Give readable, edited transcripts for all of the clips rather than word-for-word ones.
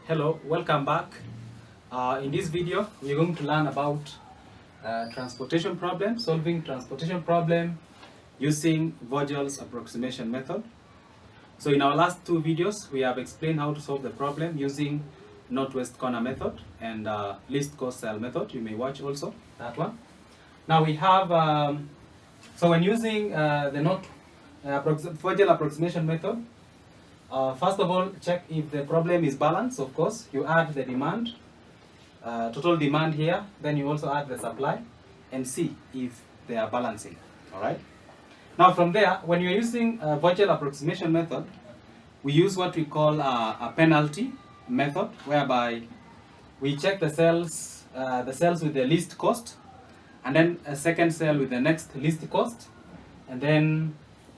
Hello, welcome back. In this video, we're going to learn about transportation problem, solving transportation problem using Vogel's approximation method. So in our last two videos, we have explained how to solve the problem using northwest corner method and least cost cell method. You may watch also that one. Now we have, so when using the Vogel approximation method, first of all, check if the problem is balanced. Of course, you add the demand, total demand here, then you also add the supply and see if they are balancing. All right. Now from there, when you're using Vogel approximation method, we use what we call a penalty method, whereby we check the cells with the least cost, and then a second cell with the next least cost, and then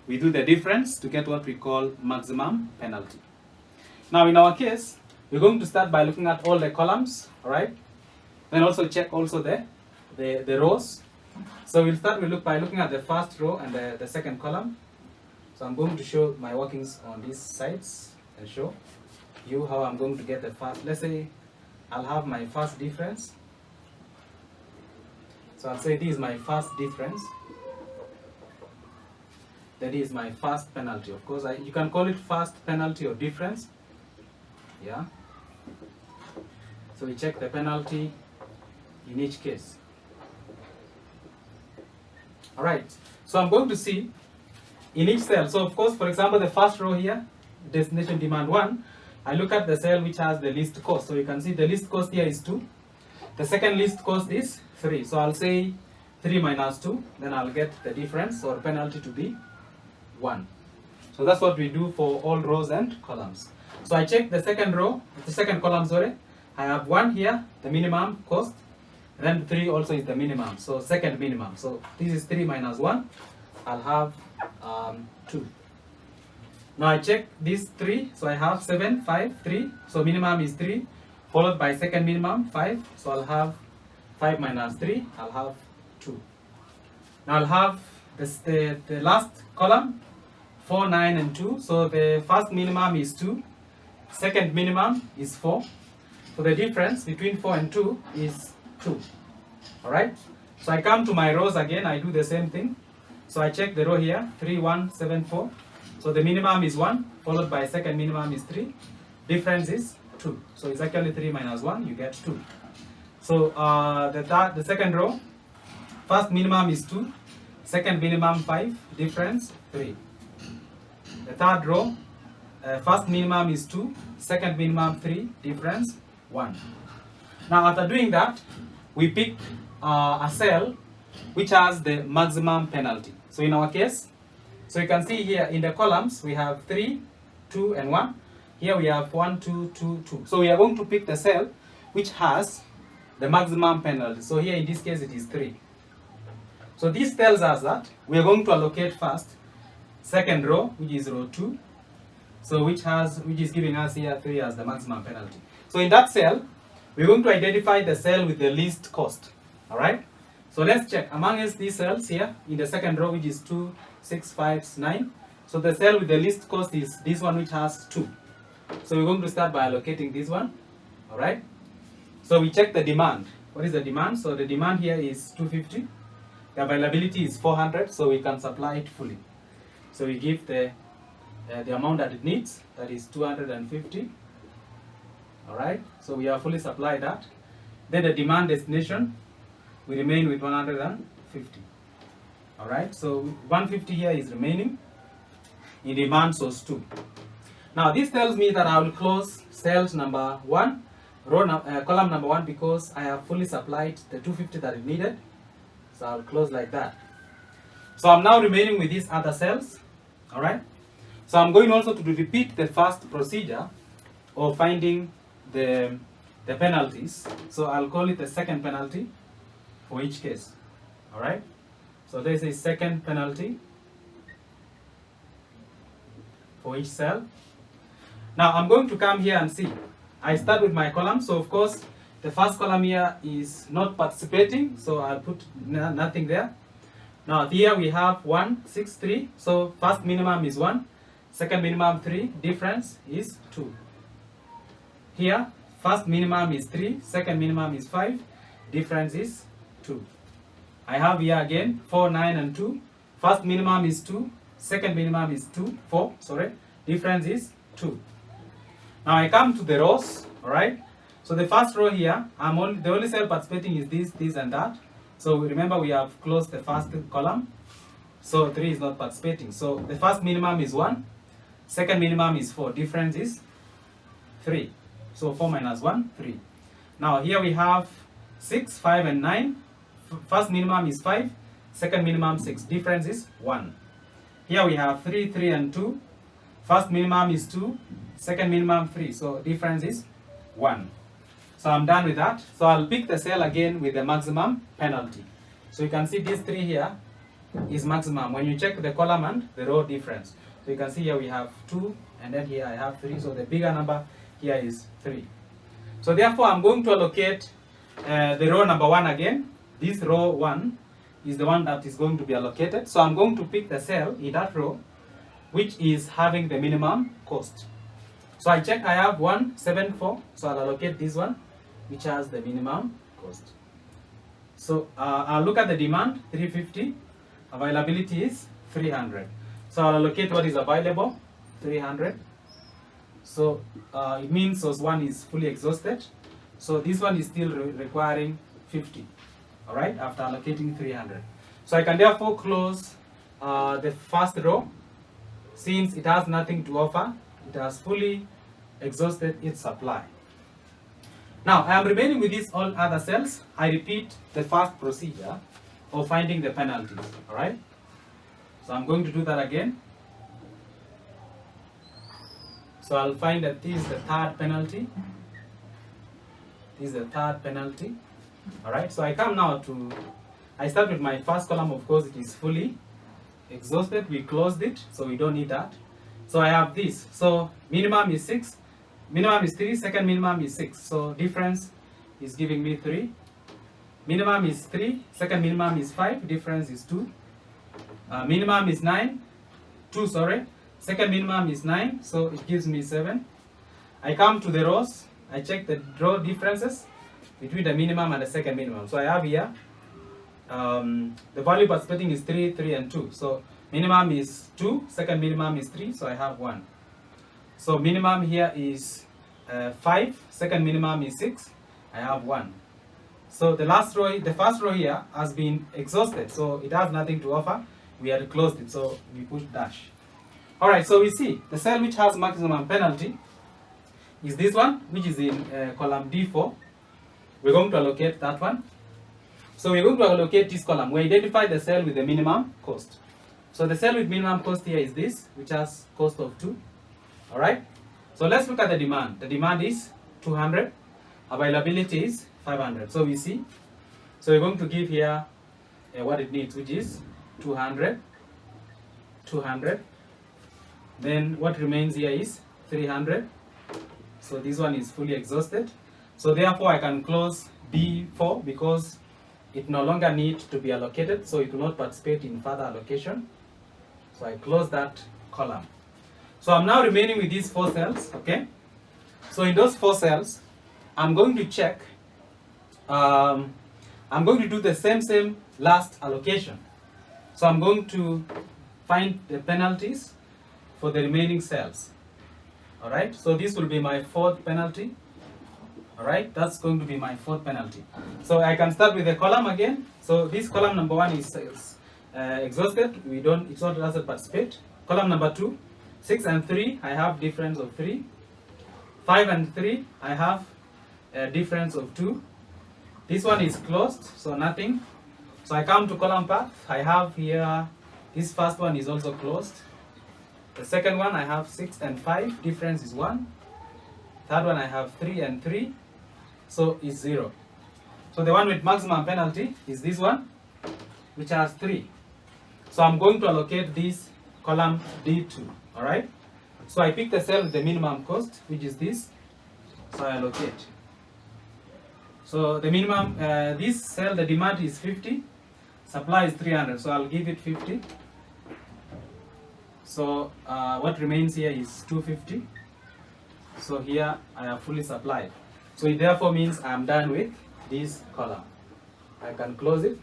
we do the difference to get what we call maximum penalty. Now in our case, we're going to start by looking at all the columns, all right? Then also check also the rows. So we'll start by looking at the first row and the second column. So I'm going to show my workings on these sides and show you how I'm going to get the first. Let's say I'll have my first difference. So I'll say this is my first difference. That is my first penalty. Of course, you can call it first penalty or difference. Yeah. So we check the penalty in each case. All right. So I'm going to see in each cell. So of course, for example, the first row here, destination demand 1, I look at the cell which has the least cost. So you can see the least cost here is 2. The second least cost is 3. So I'll say 3 minus 2. Then I'll get the difference or penalty to be 1. So that's what we do for all rows and columns. So I check the second row, the second column, sorry. I have 1 here, the minimum cost. Then 3 also is the minimum, so second minimum. So this is 3 minus 1. I'll have 2. Now I check these 3. So I have 7, 5, 3. So minimum is 3, followed by second minimum 5. So I'll have 5 minus 3. I'll have 2. Now I'll have the last column, 4, 9, and 2. So the first minimum is 2. Second minimum is 4. So the difference between 4 and 2 is 2. Alright? So I come to my rows again. I do the same thing. So I check the row here, 3, 1, 7, 4. So the minimum is 1, followed by second minimum is 3. Difference is 2. So it's actually 3 minus 1, you get 2. So the second row, first minimum is 2. Second minimum 5, difference 3. The third row, first minimum is 2, second minimum 3, difference 1. Now after doing that, we pick a cell which has the maximum penalty. So in our case, so you can see here in the columns we have 3, 2, and 1. Here we have 1, 2, 2, 2. So we are going to pick the cell which has the maximum penalty. So here in this case it is 3. So this tells us that we are going to allocate first second row, which is row 2. So which is giving us here 3 as the maximum penalty. So in that cell, we're going to identify the cell with the least cost. All right. So let's check amongst these cells here in the second row, which is 2, 6, 5, 9. So the cell with the least cost is this one, which has 2. So we're going to start by allocating this one. All right. So we check the demand. What is the demand? So the demand here is 250. The availability is 400, so we can supply it fully. So we give the amount that it needs, that is 250. All right, so we have fully supplied that. Then the demand destination, we remain with 150. All right, so 150 here is remaining in demand source 2. Now this tells me that I will close cells number 1, column number 1, because I have fully supplied the 250 that it needed. So I'll close like that. So I'm now remaining with these other cells. All right. So I'm going also to repeat the first procedure of finding the penalties. So I'll call it the second penalty for each case. All right. So this is second penalty for each cell. Now I'm going to come here and see. I start with my column. So of course, the first column here is not participating, so I'll put nothing there. Now here we have 1, 6, 3. So first minimum is 1, second minimum 3, difference is 2. Here First minimum is 3, second minimum is 5, difference is 2. I have here again 4, 9 and 2. First minimum is 2, second minimum is 4, sorry, difference is 2. Now I come to the rows, alright? So the first row here, the only cell participating is this and that. So remember we have closed the first column. So 3 is not participating. So the first minimum is 1, second minimum is 4, difference is 3. So 4 minus 1, 3. Now here we have 6, 5 and 9. First minimum is 5, second minimum 6, difference is 1. Here we have 3, 3 and 2. First minimum is 2, second minimum 3, so difference is 1. So I'm done with that. So I'll pick the cell again with the maximum penalty. So you can see these 3 here is maximum when you check the column and the row difference. So you can see here we have 2 and then here I have 3, so the bigger number here is 3. So therefore I'm going to allocate the row number 1 again. This row 1 is the one that is going to be allocated. So I'm going to pick the cell in that row which is having the minimum cost. So I check I have 174, so I'll allocate this one which has the minimum cost. So I'll look at the demand, 350, availability is 300. So I'll allocate what is available, 300. So it means source 1 is fully exhausted. So this one is still requiring 50, all right, after allocating 300. So I can therefore close the first row since it has nothing to offer. It has fully exhausted its supply. Now I am remaining with these all other cells. I repeat the first procedure of finding the penalties, all right? So I'm going to do that again. So I'll find that this is the third penalty. This is the third penalty. All right, so I come now to, I start with my first column. Of course, it is fully exhausted. We closed it, so we don't need that. So I have this. So minimum is 6, minimum is 3, second minimum is 6. So difference is giving me 3. Minimum is 3, second minimum is 5, difference is 2. Minimum is 9, 2, sorry. Second minimum is 9, so it gives me 7. I come to the rows. I check the row differences between the minimum and the second minimum. So I have here, the value participating is 3, 3 and 2. So minimum is 2, second minimum is 3, so I have 1. So minimum here is 5, second minimum is 6, I have 1. So the last row, the first row here has been exhausted, so it has nothing to offer. We had closed it, so we push dash. Alright, so we see the cell which has maximum penalty is this one, which is in column D4. We're going to allocate that one. So we're going to allocate this column. We identify the cell with the minimum cost. So the cell with minimum cost here is this, which has cost of 2. Alright, so let's look at the demand. The demand is 200, availability is 500. So we see, so we're going to give here what it needs, which is 200, 200. Then what remains here is 300. So this one is fully exhausted. So therefore I can close B4 because it no longer needs to be allocated, so it will not participate in further allocation. So I close that column. So I'm now remaining with these 4 cells, okay? So in those 4 cells, I'm going to check, I'm going to do the same last allocation. So I'm going to find the penalties for the remaining cells. Alright, so this will be my 4th penalty. Alright, that's going to be my 4th penalty. So I can start with the column again. So this column number 1 is exhausted. It doesn't participate. Column number 2, 6 and 3, I have difference of 3. 5 and 3, I have a difference of 2. This one is closed, so nothing. So I come to column path. I have here, this first one is also closed. The second one I have 6 and 5, difference is 1. Third one I have 3 and 3, so it's 0. So the one with maximum penalty is this one, which has 3. So I'm going to allocate this column D2, alright? So I pick the cell with the minimum cost, which is this, so I allocate. So the minimum, this cell, the demand is 50, supply is 300, so I'll give it 50. So what remains here is 250. So here I have fully supplied. So it therefore means I'm done with this column. I can close it.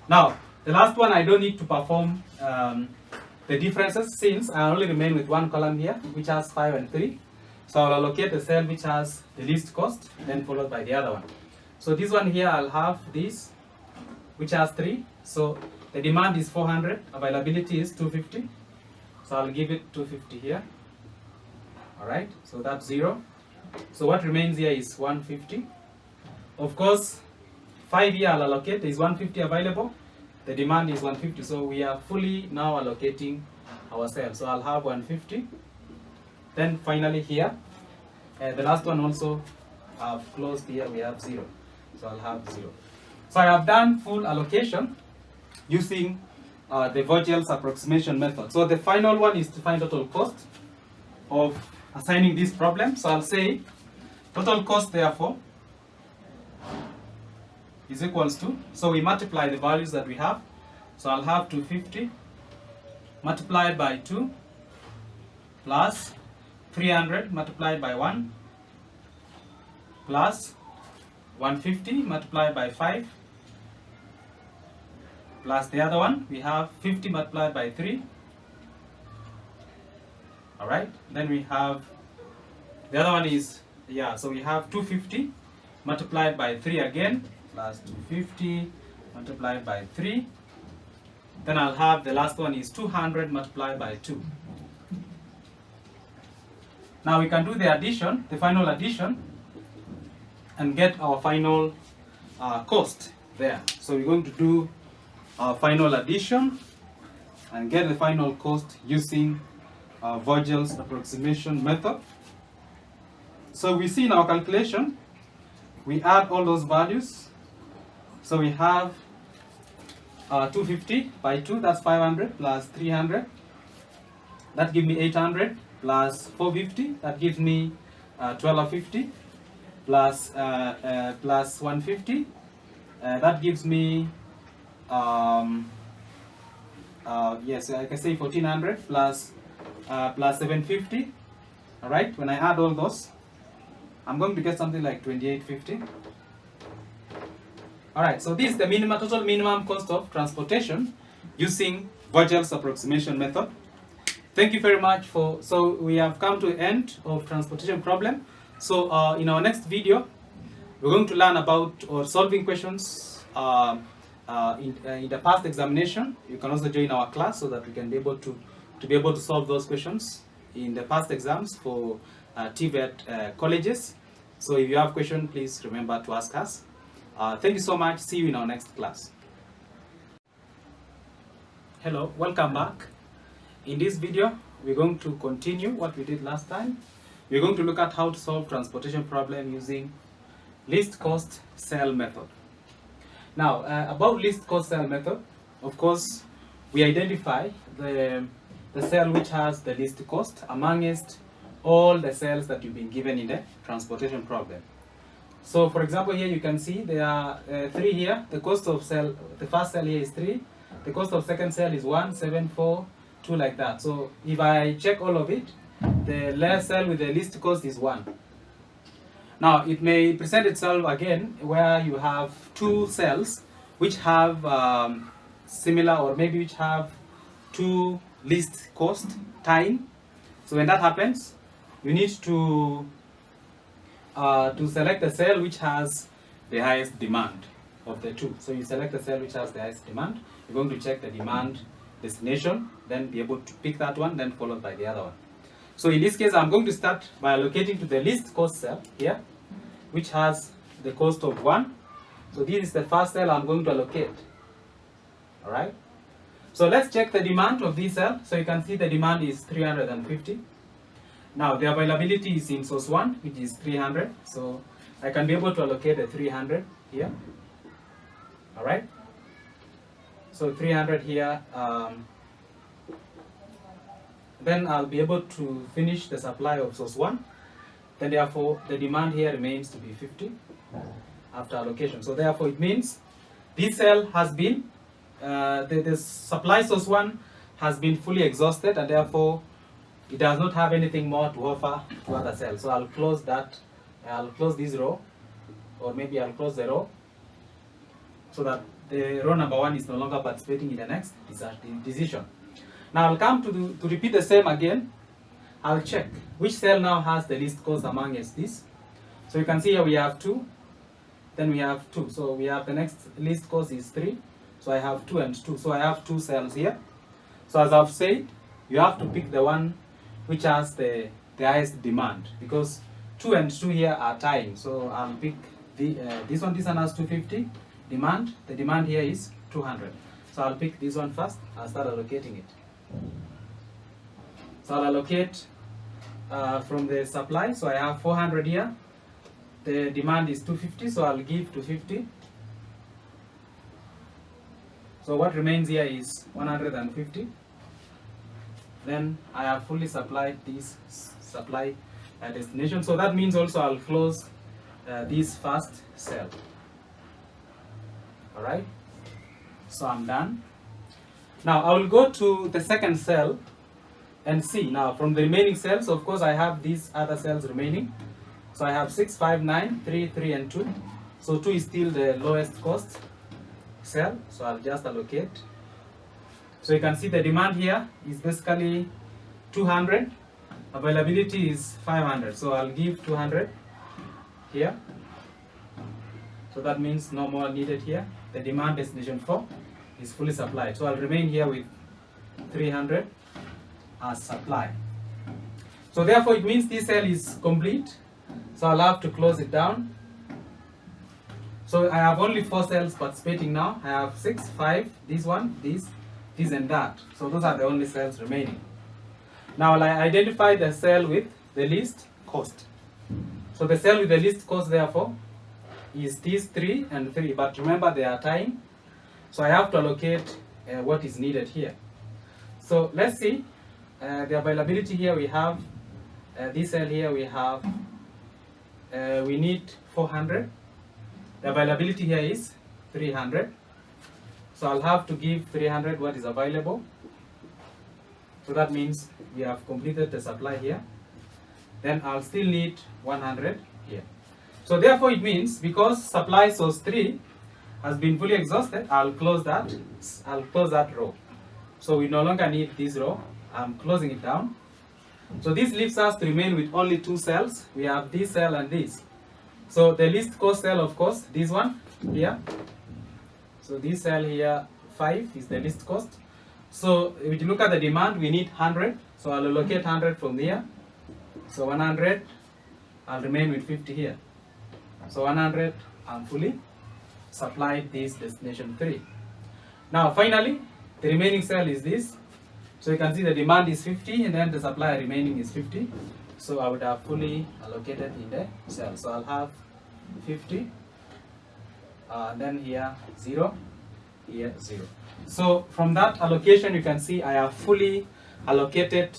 Now, the last one, I don't need to perform the differences since I only remain with one column here, which has 5 and 3. So I'll allocate the cell which has the least cost, then followed by the other one. So this one here, I'll have this, which has 3. So the demand is 400, availability is 250. So I'll give it 250 here. Alright, so that's 0. So what remains here is 150. Of course, 5 here I'll allocate, there is 150 available. The demand is 150, so we are fully now allocating our cells. So I'll have 150. Then finally here, the last one also I've closed here, we have 0. So I'll have 0. So I have done full allocation using the Vogel's approximation method. So the final one is to find total cost of assigning this problem. So I'll say total cost therefore is equals to, so we multiply the values that we have. So I'll have 250 multiplied by 2 plus 300 multiplied by 1 plus 150 multiplied by 5 plus the other one, we have 50 multiplied by 3. Alright, then we have the other one is, yeah, so we have 250 multiplied by 3 again plus 250 multiplied by 3. Then I'll have the last one is 200 multiplied by 2. Now we can do the addition, the final addition, and get our final cost there. So we're going to do our final addition and get the final cost using Vogel's approximation method. So we see in our calculation, we add all those values. So we have 250 by 2, that's 500 plus 300. That gives me 800 plus 450, that gives me 1250 plus 150. That gives me, yes, I can say 1400 plus 750. All right, when I add all those, I'm going to get something like 2850. All right, so this is the total minimum cost of transportation using Vogel's approximation method. Thank you very much for, so we have come to the end of transportation problem. So in our next video, we're going to learn about or solving questions in the past examination. You can also join our class so that we can be able to solve those questions in the past exams for TVET colleges. So if you have questions, please remember to ask us. Thank you so much. See you in our next class. Hello, welcome back. In this video, we're going to continue what we did last time. We're going to look at how to solve transportation problem using least cost cell method. Now, about least cost cell method, of course, we identify the cell which has the least cost amongst all the cells that you've been given in the transportation problem. So, for example, here you can see there are 3 here. The cost of cell, the first cell here is 3. The cost of second cell is 1, 7, 4, 2, like that. So, if I check all of it, the last cell with the least cost is 1. Now, it may present itself again where you have 2 cells which have similar, or maybe which have 2 least cost time. So when that happens, you need to select the cell which has the highest demand of the 2. So you select the cell which has the highest demand. You're going to check the demand destination, then be able to pick that one, then followed by the other one. So in this case, I'm going to start by allocating to the least cost cell here, which has the cost of 1. So this is the first cell I'm going to allocate. All right. So let's check the demand of this cell. So you can see the demand is 350. Now the availability is in source 1, which is 300. So I can be able to allocate the 300 here. All right. So 300 here. Then I'll be able to finish the supply of source 1. Then therefore the demand here remains to be 50 after allocation. So therefore it means this cell has been, the supply source 1 has been fully exhausted, and therefore it does not have anything more to offer to other cells. So I'll close that I'll close this row, or maybe I'll close the row, so that the row number 1 is no longer participating in the next decision. Now I'll come to repeat the same again. I'll check which cell now has the least cost amongst this. So you can see here we have 2, then we have 2. So we have the next least cost is 3. So I have 2 and 2. So I have 2 cells here. So as I've said, you have to pick the one which has the highest demand, because 2 and 2 here are tying. So I'll pick this one has 250 demand. The demand here is 200. So I'll pick this one first. I'll start allocating it. So I'll allocate from the supply. So I have 400 here. The demand is 250, so I'll give 250. So what remains here is 150. Then I have fully supplied this supply destination. So that means also I'll close this first cell. Alright, so I'm done. Now I will go to the second cell and see. Now from the remaining cells, of course I have these other cells remaining. So I have 6, 5, 9, 3, 3 and 2. So 2 is still the lowest cost cell, so I'll just allocate. So you can see the demand here is basically 200. Availability is 500, so I'll give 200 here. So that means no more needed here. The demand destination 4 is fully supplied. So I'll remain here with 300 as supply. So therefore it means this cell is complete. So I'll have to close it down. So I have only 4 cells participating now. I have 6, 5, this one, this and that. So those are the only cells remaining. Now I'll identify the cell with the least cost. So the cell with the least cost therefore is these 3 and 3, but remember they are tying. So I have to allocate what is needed here. So let's see the availability here. We have this cell here, we have we need 400. The availability here is 300. So I'll have to give 300 what is available. So that means we have completed the supply here. Then I'll still need 100 here. So therefore it means because supply source 3 has been fully exhausted, I'll close that row. So we no longer need this row. I'm closing it down. So this leaves us to remain with only 2 cells. We have this cell and this. So the least cost cell, of course, this one here. So this cell here, 5, is the least cost. So if you look at the demand, we need 100. So I'll allocate 100 from here. So 100, I'll remain with 50 here. So 100, I'm fully supplied this destination 3. Now finally, the remaining cell is this. So you can see the demand is 50 and then the supply remaining is 50. So I would have fully allocated in the cell. So I'll have 50, then here 0, here 0. So from that allocation you can see I have fully allocated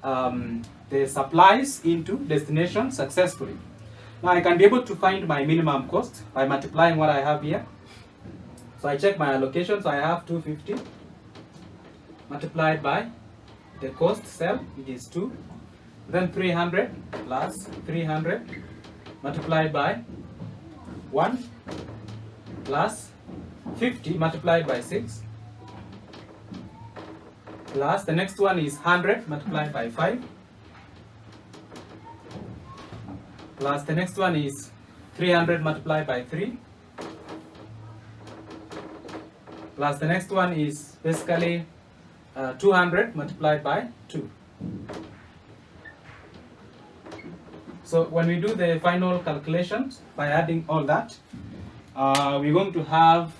the supplies into destination successfully. Now I can be able to find my minimum cost by multiplying what I have here. So I check my allocation, so I have 250 multiplied by the cost cell, which is 2, then 300 plus 300 multiplied by 1 plus 50 multiplied by 6 plus the next one is 100 multiplied by 5 plus the next one is 300 multiplied by 3 plus the next one is basically 200 multiplied by 2. So when we do the final calculations by adding all that, we're going to have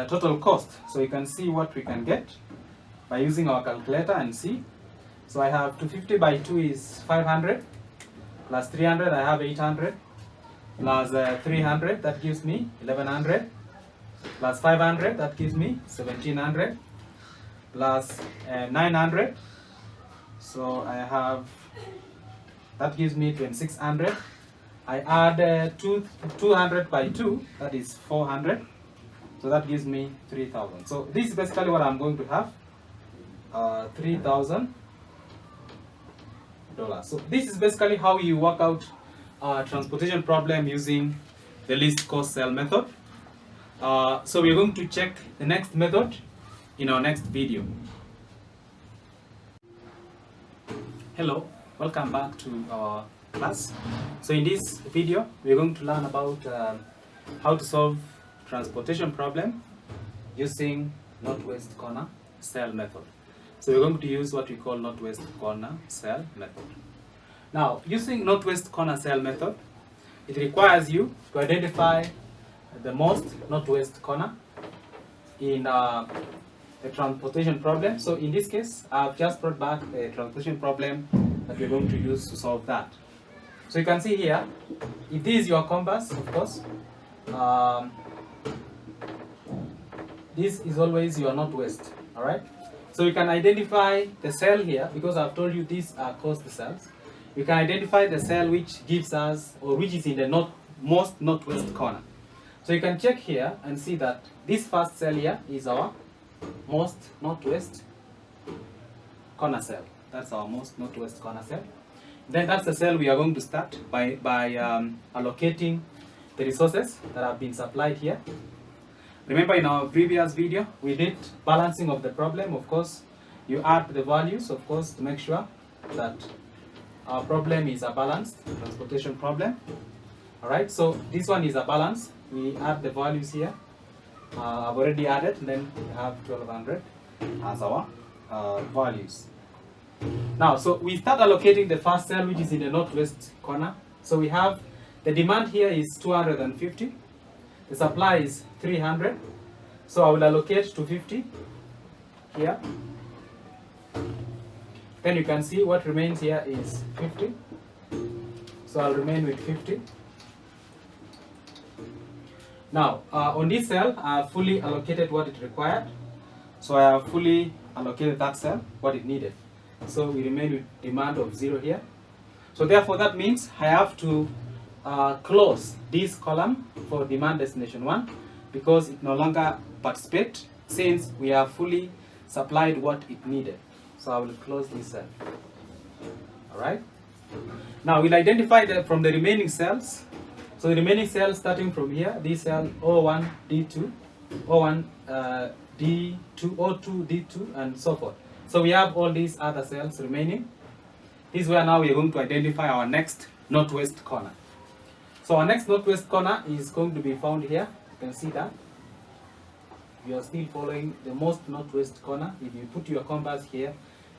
total cost. So you can see what we can get by using our calculator and see. So I have 250 by 2 is 500 plus 300, I have 800 plus 300, that gives me 1100 plus 500, that gives me 1700 plus 900, so I have, that gives me 2600. I add 200 by 2, that is 400, so that gives me 3000. So this is basically what I'm going to have, $3,000. So this is basically how you work out transportation problem using the least cost cell method. So we're going to check the next method in our next video. Hello, welcome back to our class. So in this video, we're going to learn about how to solve transportation problem using northwest corner cell method. So we're going to use what we call northwest corner cell method. Now, using northwest corner cell method, it requires you to identify the most northwest corner in the transportation problem. So in this case, I've just brought back the transportation problem that we're going to use to solve that. So you can see here, if this is your compass, of course, this is always your northwest, all right? So you can identify the cell here, because I've told you these are cost cells. You can identify the cell which gives us, or which is in the most northwest corner. So you can check here and see that this first cell here is our most northwest corner cell. That's our most northwest corner cell. Then that's the cell we are going to start by allocating the resources that have been supplied here. Remember, in our previous video, we did balancing of the problem. Of course, you add the values, of course, to make sure that our problem is a balanced transportation problem. All right, so this one is a balance. We add the values here. I've already added, and then we have 1200 as our values. Now, so we start allocating the first cell, which is in the northwest corner. So we have the demand here is 250. The supply is 300. So I will allocate 250 here. Then you can see what remains here is 50. So I'll remain with 50. Now, on this cell, I have fully allocated what it required. So I have fully allocated that cell, what it needed. So we remain with demand of 0 here. So therefore, that means I have to close this column for demand destination 1, because it no longer participates since we have fully supplied what it needed. So I will close this cell. All right. Now we'll identify from the remaining cells. So the remaining cells starting from here, this cell O1, D2, O1, D2, O2, D2, and so forth. So we have all these other cells remaining. This is where now we are going to identify our next northwest corner. So our next northwest corner is going to be found here. You can see that. We are still following the most northwest corner. If you put your compass here,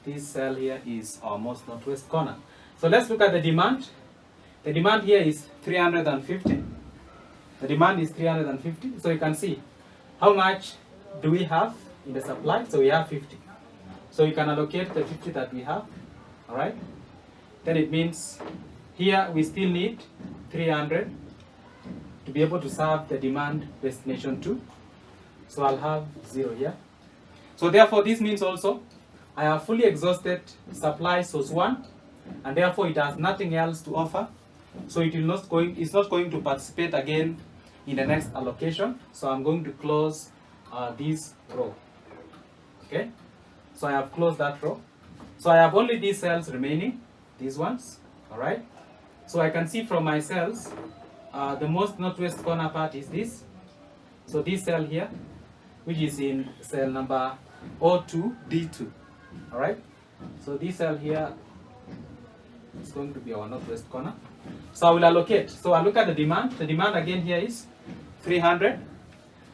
this cell here is our most northwest corner. So let's look at the demand. The demand here is 350. The demand is 350. So you can see how much do we have in the supply. So we have 50. So you can allocate the 50 that we have. All right. Then it means here we still need 300 to be able to serve the demand destination 2. So I'll have 0 here. So therefore this means also I have fully exhausted supply source 1, and therefore it has nothing else to offer. So it's not going to participate again in the next allocation. So I'm going to close this row. Okay. So I have closed that row. So I have only these cells remaining, these ones. All right. So I can see from my cells, the most northwest corner part is this. So this cell here, which is in cell number O2, D2. All right. So this cell here is going to be our northwest corner. So I will allocate. So I look at the demand. The demand again here is 300.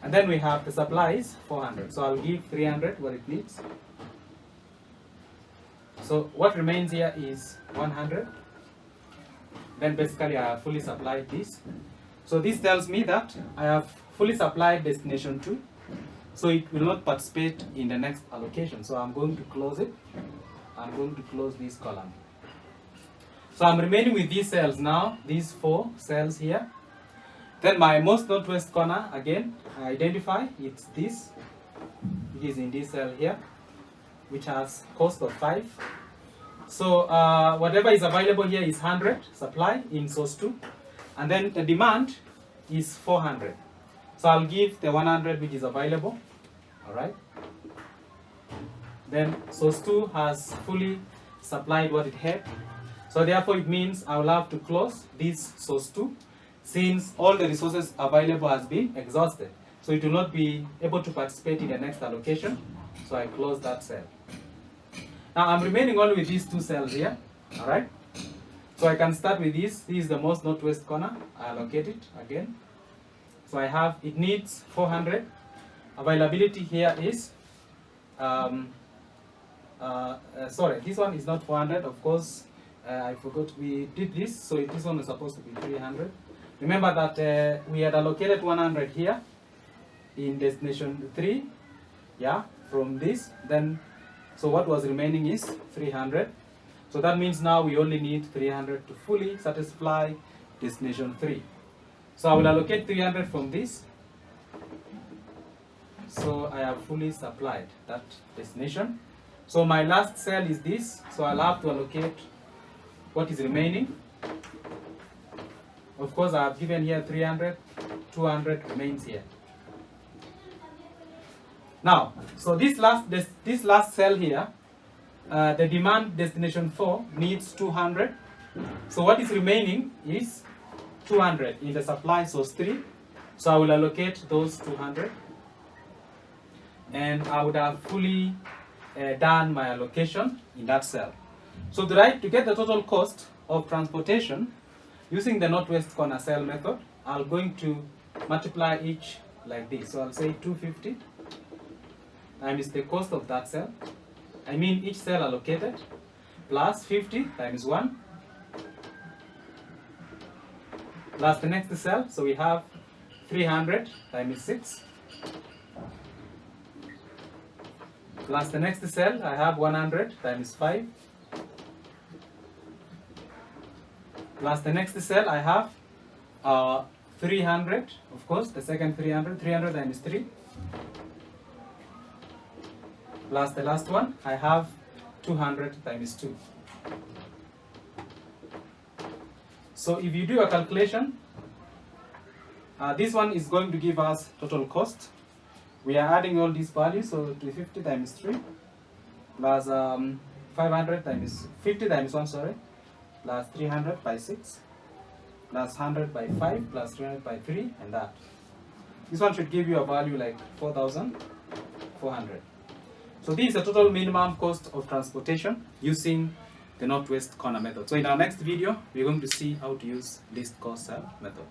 And then we have the supply is 400. So I'll give 300 what it needs. So what remains here is 100. Then basically I have fully supplied this. So this tells me that I have fully supplied destination 2. So it will not participate in the next allocation. So I'm going to close it. I'm going to close this column. So I'm remaining with these cells now, these 4 cells here. Then my most northwest corner, again, I identify it's this. It is in this cell here, which has cost of 5. So whatever is available here is 100 supply in source 2. And then the demand is 400. So I'll give the 100 which is available. All right. Then source 2 has fully supplied what it had. So therefore it means I will have to close this source 2 since all the resources available has been exhausted. So it will not be able to participate in the next allocation. So I close that cell. Now I'm remaining only with these 2 cells here. Alright. So I can start with this. This is the most northwest corner. I allocate it again. So I have, it needs 400. Availability here is, sorry, this one is not 400. Of course, I forgot we did this. So this one is supposed to be 300. Remember that we had allocated 100 here in destination 3. Yeah, from this. Then, so what was remaining is 300. So that means now we only need 300 to fully satisfy destination 3. So I will allocate 300 from this. So I have fully supplied that destination. So my last cell is this. So I'll have to allocate what is remaining. Of course, I have given here 300, 200 remains here. Now, so this last cell here, the demand destination 4 needs 200. So what is remaining is 200 in the supply source 3. So I will allocate those 200. And I would have fully done my allocation in that cell. So to get the total cost of transportation, using the northwest corner cell method, I'm going to multiply each like this. So I'll say 250 times the cost of that cell. I mean each cell allocated plus 50 times 1 plus the next cell. So we have 300 times 6 plus the next cell. I have 100 times 5 plus the next cell. I have 300, of course, the second 300 times 3 plus the last one. I have 200 times 2. So if you do a calculation, this one is going to give us total cost. We are adding all these values, so 250 times 3 plus 500 times 50 times 1, sorry, plus 300 by 6 plus 100 by 5 plus 300 by 3, and that. This one should give you a value like 4,400. So this is the total minimum cost of transportation using the northwest corner method. So in our next video, we're going to see how to use least cost cell method.